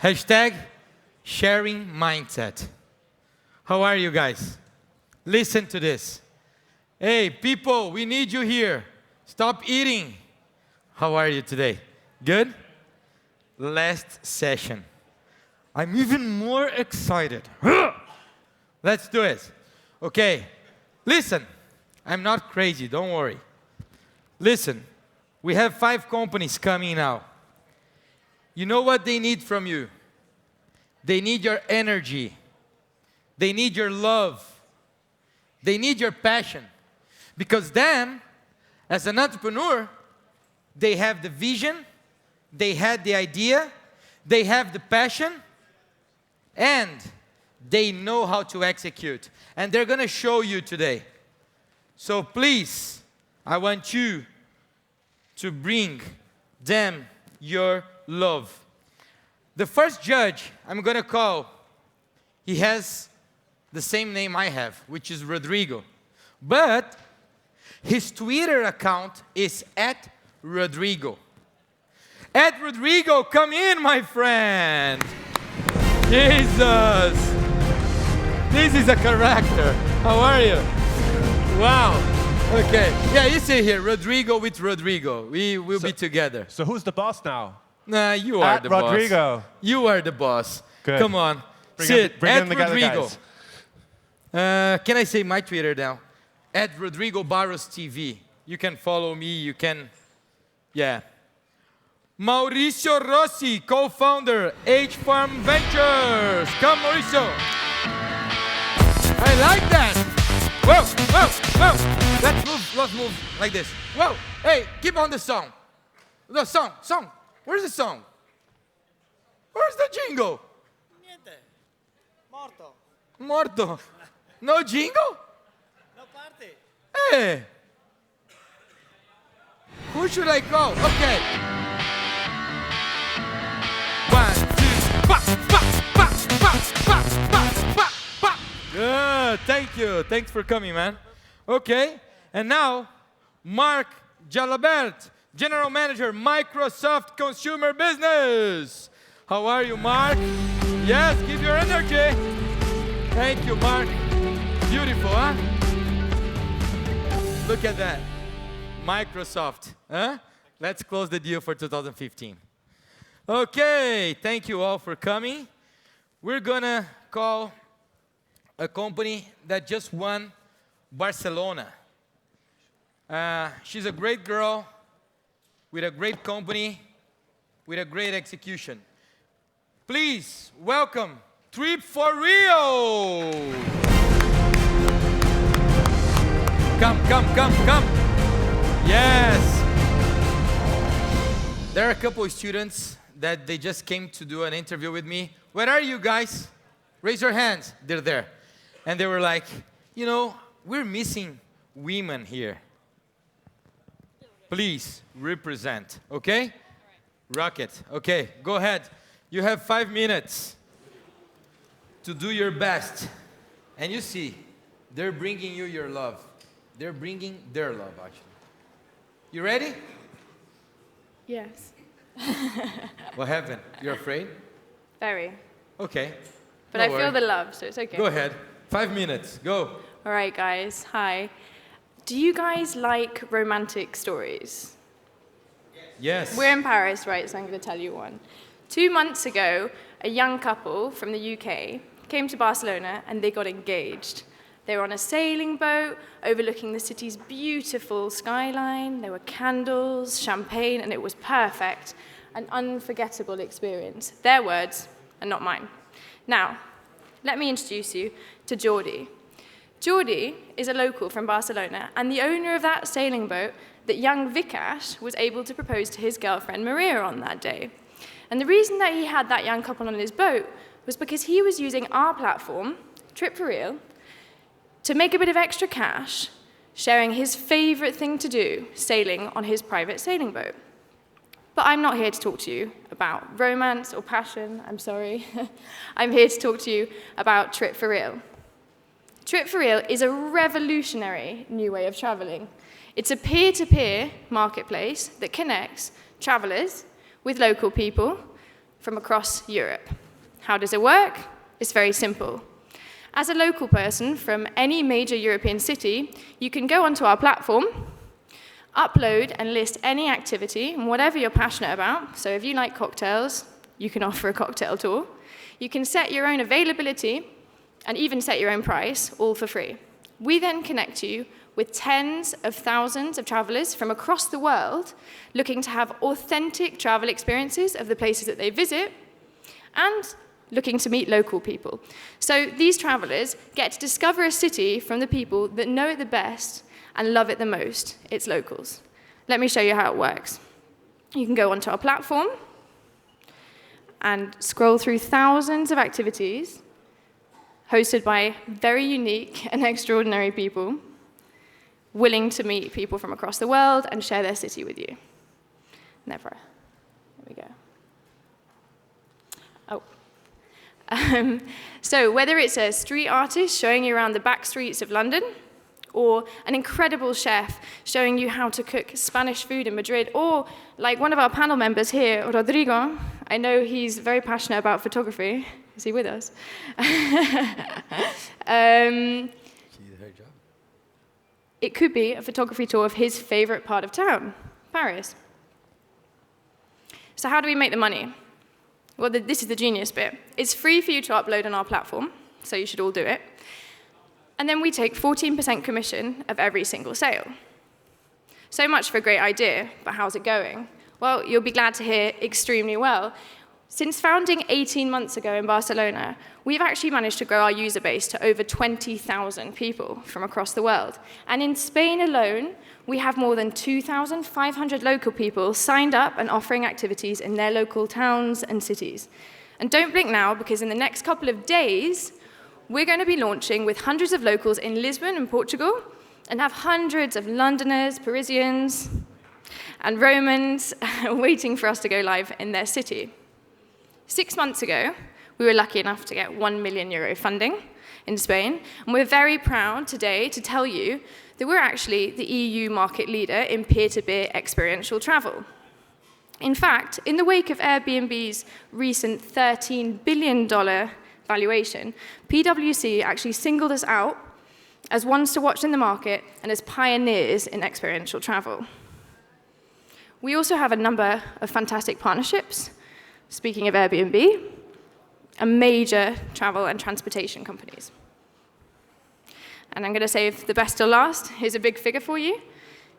Hashtag sharing mindset. How are you guys? Listen to this. Hey, people, we need you here. Stop eating. How are you today? Good? Last session. I'm even more excited. Let's do it. Okay, listen. I'm not crazy, don't worry. Listen, we have 5 companies coming now. You know what they need from you? They need your energy. They need your love. They need your passion. Because then, as an entrepreneur, they have the vision, they had the idea, they have the passion, and they know how to execute. And they're going to show you today. So please, I want you to bring them your love. The first judge I'm going to call, he has the same name I have, which is Rodrigo. But his Twitter account is @Rodrigo. @Rodrigo, come in, my friend. Jesus. This is a character. How are you? Wow. Okay. Yeah, you see here, Rodrigo with Rodrigo. We will be together. So who's the boss now? Nah, you are the Rodrigo. boss. You are the boss. Good. Come on. Bring them together, Rodrigo. guys. Can I say my Twitter now? @Rodrigo Barros TV. You can follow me. You can, yeah. Maurizio Rossi, co-founder, H-Farm Ventures. Come, Maurizio. I like that. Whoa, whoa, whoa. Let's move like this. Whoa, hey, keep on the song. The song. Where's the song? Where's the jingle? Niente. Morto. Morto. No jingle? No parte. Hey. Who should I call? Okay. 1, 2, pa, pa, pa, pa, pa, pa, pa, pa. Good, thank you. Thanks for coming, man. Okay, and now, Marc Jalabert, General Manager, Microsoft Consumer Business. How are you, Marc? Yes, give your energy. Thank you, Marc. Beautiful, huh? Look at that. Microsoft, huh? Let's close the deal for 2015. Okay, thank you all for coming. We're gonna call a company that just won Barcelona. She's a great girl with a great company, with a great execution. Please welcome Trip4real. Come. Yes. There are a couple of students that they just came to do an interview with me. Where are you guys? Raise your hands. They're there. And they were like, you know, we're missing women here. Please represent, okay? Rock it. Okay, go ahead. You have 5 minutes to do your best. And you see, they're bringing you your love. They're bringing their love, actually. You ready? Yes. What happened? You're afraid? Very. Okay. But No I feel worry. the love, so it's okay. Go ahead. 5 minutes. Go. All right, guys. Hi. Do you guys like romantic stories? Yes. We're in Paris, right? So I'm going to tell you one. 2 months ago, a young couple from the UK came to Barcelona and they got engaged. They were on a sailing boat overlooking the city's beautiful skyline. There were candles, champagne, and it was perfect. An unforgettable experience. Their words and not mine. Now, let me introduce you to Jordi. Jordi is a local from Barcelona and the owner of that sailing boat that young Vikash was able to propose to his girlfriend Maria on that day. And the reason that he had that young couple on his boat was because he was using our platform, Trip4real, to make a bit of extra cash, sharing his favorite thing to do, sailing on his private sailing boat. But I'm not here to talk to you about romance or passion, I'm sorry. I'm here to talk to you about Trip4real. Trip4real is a revolutionary new way of traveling. It's a peer-to-peer marketplace that connects travelers with local people, from across Europe. How does it work? It's very simple. As a local person from any major European city, you can go onto our platform, upload and list any activity, whatever you're passionate about. So if you like cocktails, you can offer a cocktail tour. You can set your own availability and even set your own price, all for free. We then connect you with tens of thousands of travelers from across the world looking to have authentic travel experiences of the places that they visit and looking to meet local people. So these travelers get to discover a city from the people that know it the best and love it the most, its locals. Let me show you how it works. You can go onto our platform and scroll through thousands of activities hosted by very unique and extraordinary people willing to meet people from across the world and share their city with you. Never. There we go. Oh. So whether it's a street artist showing you around the back streets of London, or an incredible chef showing you how to cook Spanish food in Madrid, or like one of our panel members here, Rodrigo, I know he's very passionate about photography. Is he with us? It could be a photography tour of his favorite part of town, Paris. So how do we make the money? Well, this is the genius bit. It's free for you to upload on our platform, so you should all do it. And then we take 14% commission of every single sale. So much for a great idea, but how's it going? Well, you'll be glad to hear extremely well. Since founding 18 months ago in Barcelona, we've actually managed to grow our user base to over 20,000 people from across the world. And in Spain alone, we have more than 2,500 local people signed up and offering activities in their local towns and cities. And don't blink now, because in the next couple of days, we're going to be launching with hundreds of locals in Lisbon and Portugal, and have hundreds of Londoners, Parisians, and Romans waiting for us to go live in their city. 6 months ago, we were lucky enough to get €1 million funding in Spain, and we're very proud today to tell you that we're actually the EU market leader in peer-to-peer experiential travel. In fact, in the wake of Airbnb's recent $13 billion valuation, PwC actually singled us out as ones to watch in the market and as pioneers in experiential travel. We also have a number of fantastic partnerships, speaking of Airbnb, and major travel and transportation companies. And I'm going to save the best till last. Here's a big figure for you.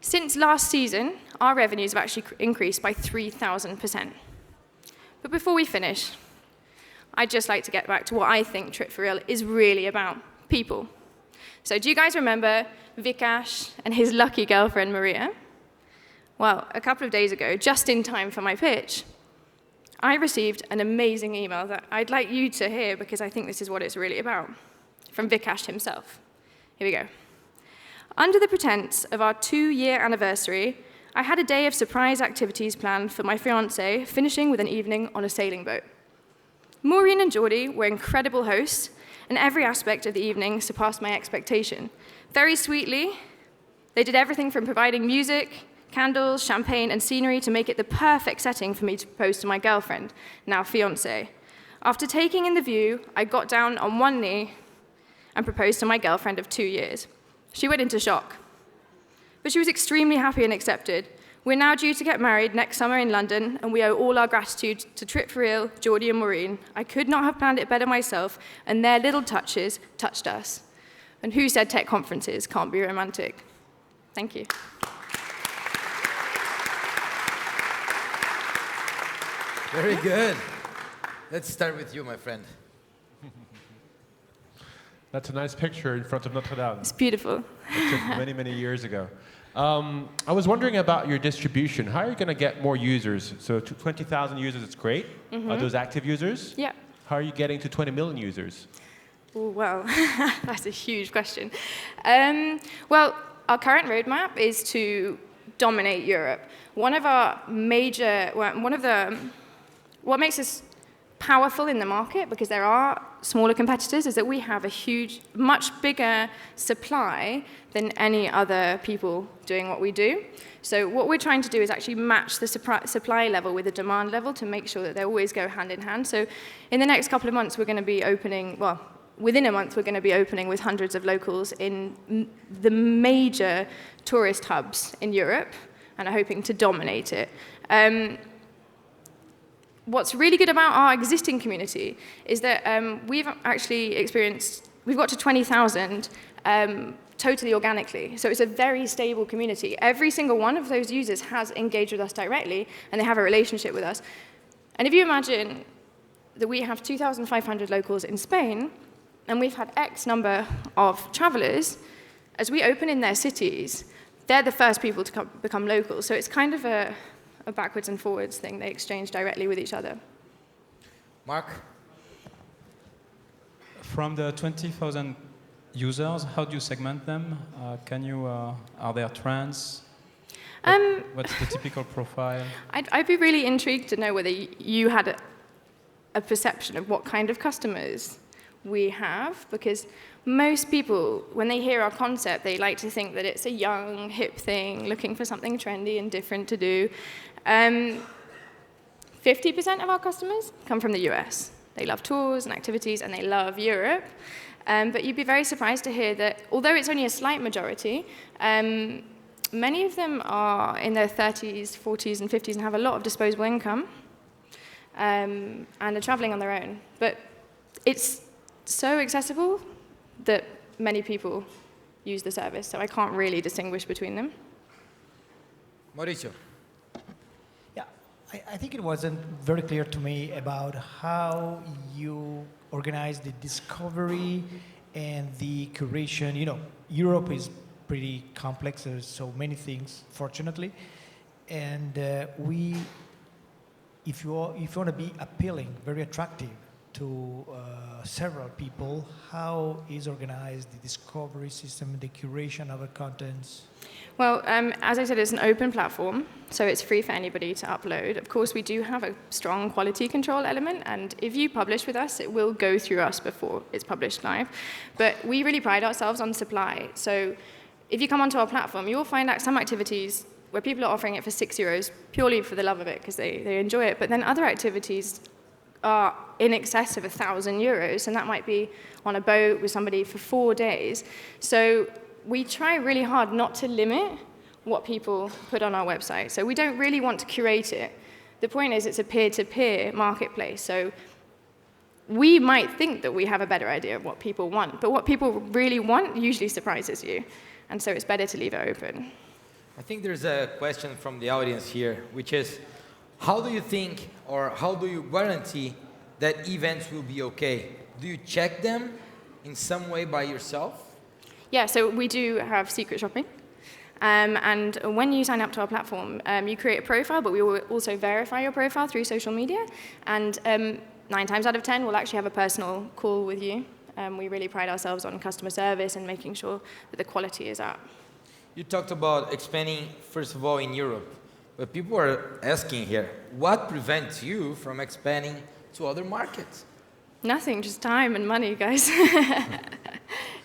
Since last season, our revenues have actually increased by 3,000%. But before we finish, I'd just like to get back to what I think Trip4real is really about, people. So do you guys remember Vikash and his lucky girlfriend, Maria? Well, a couple of days ago, just in time for my pitch, I received an amazing email that I'd like you to hear, because I think this is what it's really about, from Vikash himself. Here we go. Under the pretense of our 2-year anniversary, I had a day of surprise activities planned for my fiancé, finishing with an evening on a sailing boat. Maureen and Geordie were incredible hosts, and every aspect of the evening surpassed my expectation. Very sweetly, they did everything from providing music, candles, champagne, and scenery to make it the perfect setting for me to propose to my girlfriend, now fiancé. After taking in the view, I got down on one knee and proposed to my girlfriend of 2 years. She went into shock, but she was extremely happy and accepted. We're now due to get married next summer in London, and we owe all our gratitude to Trip4real, Geordie, and Maureen. I could not have planned it better myself, and their little touches touched us. And who said tech conferences can't be romantic? Thank you. Very good. Let's start with you, my friend. That's a nice picture in front of Notre Dame. It's beautiful. It took many, many years ago. I was wondering about your distribution. How are you going to get more users? So 20,000 users, it's great. Are those active users? Yeah. How are you getting to 20 million users? Ooh, well, that's a huge question. Well, our current roadmap is to dominate Europe. What makes us powerful in the market, because there are smaller competitors, is that we have a huge, much bigger supply than any other people doing what we do. So what we're trying to do is actually match the supply level with the demand level to make sure that they always go hand in hand. So in the next couple of months, we're going to be opening, well, within a month, we're going to be opening with hundreds of locals in the major tourist hubs in Europe, and are hoping to dominate it. What's really good about our existing community is that we've actually we've got to 20,000 totally organically. So it's a very stable community. Every single one of those users has engaged with us directly, and they have a relationship with us. And if you imagine that we have 2,500 locals in Spain, and we've had X number of travelers, as we open in their cities, they're the first people to become locals. So it's kind of a backwards and forwards thing. They exchange directly with each other. Marc? From the 20,000 users, how do you segment them? Are there trends? What's the typical profile? I'd be really intrigued to know whether you had a perception of what kind of customers we have, because most people, when they hear our concept, they like to think that it's a young, hip thing, looking for something trendy and different to do. 50% of our customers come from the US. They love tours and activities, and they love Europe. But you'd be very surprised to hear that, although it's only a slight majority, many of them are in their 30s, 40s, and 50s and have a lot of disposable income, and are traveling on their own. But it's so accessible that many people use the service, so I can't really distinguish between them. Maurizio? Yeah, I think it wasn't very clear to me about how you organize the discovery and the curation. You know, Europe is pretty complex. There's so many things, fortunately. And if you want to be appealing, very attractive to several people, how is organized the discovery system, the curation of the contents? Well, as I said, it's an open platform, so it's free for anybody to upload. Of course, we do have a strong quality control element, and if you publish with us, it will go through us before it's published live. But we really pride ourselves on supply. So if you come onto our platform, you'll find out some activities where people are offering it for €6 purely for the love of it, because they enjoy it. But then other activities are in excess of €1,000, and that might be on a boat with somebody for 4 days. So we try really hard not to limit what people put on our website. So we don't really want to curate it. The point is, it's a peer-to-peer marketplace. So we might think that we have a better idea of what people want, but what people really want usually surprises you. And so it's better to leave it open. I think there's a question from the audience here, which is, how do you think, or how do you guarantee that events will be okay? Do you check them in some way by yourself? Yeah, so we do have secret shopping. And when you sign up to our platform, you create a profile, but we will also verify your profile through social media. And 9 times out of 10, we'll actually have a personal call with you. We really pride ourselves on customer service and making sure that the quality is up. You talked about expanding, first of all, in Europe. But people are asking here, what prevents you from expanding to other markets? Nothing, just time and money, guys.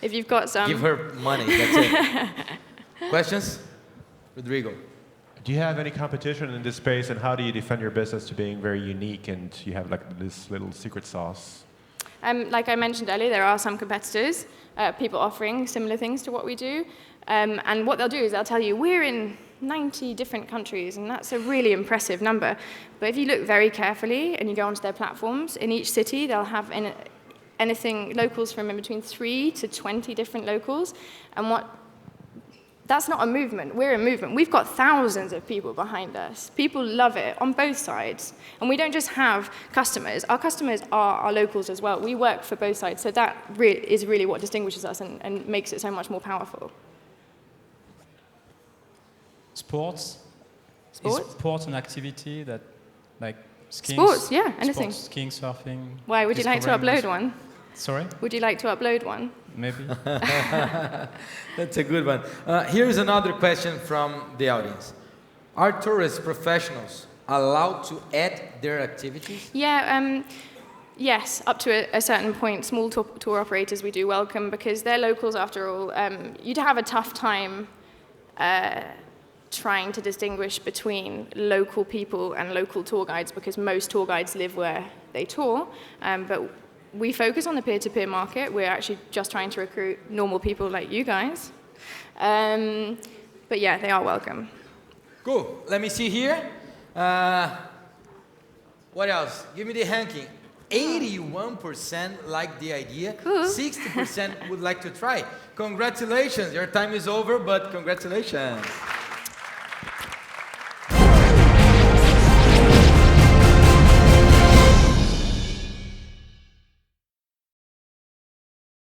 If you've got some. Give her money, that's it. Questions? Rodrigo. Do you have any competition in this space, and how do you defend your business to being very unique and you have like this little secret sauce? Like I mentioned earlier, there are some competitors, people offering similar things to what we do. And what they'll do is they'll tell you, we're in 90 different countries, and that's a really impressive number. But if you look very carefully and you go onto their platforms, in each city they'll have locals from in between 3 to 20 different locals. And that's not a movement, we're a movement. We've got thousands of people behind us. People love it on both sides. And we don't just have customers. Our customers are our locals as well. We work for both sides, so that is really what distinguishes us and makes it so much more powerful. Sports? Sports? Is sport an activity that, like skiing? Sports, yeah, anything. Sports, skiing, surfing. Why, would you like to upload one? Sorry? Would you like to upload one? Maybe. That's a good one. Here's another question from the audience. Are tourist professionals allowed to add their activities? Yeah, Yes, up to a certain point, small tour operators we do welcome because they're locals after all. You'd have a tough time trying to distinguish between local people and local tour guides because most tour guides live where they tour. But we focus on the peer-to-peer market. We're actually just trying to recruit normal people like you guys. But yeah, they are welcome. Cool. Let me see here. What else? Give me the ranking. 81% like the idea. Cool. 60% would like to try. Congratulations. Your time is over, but congratulations.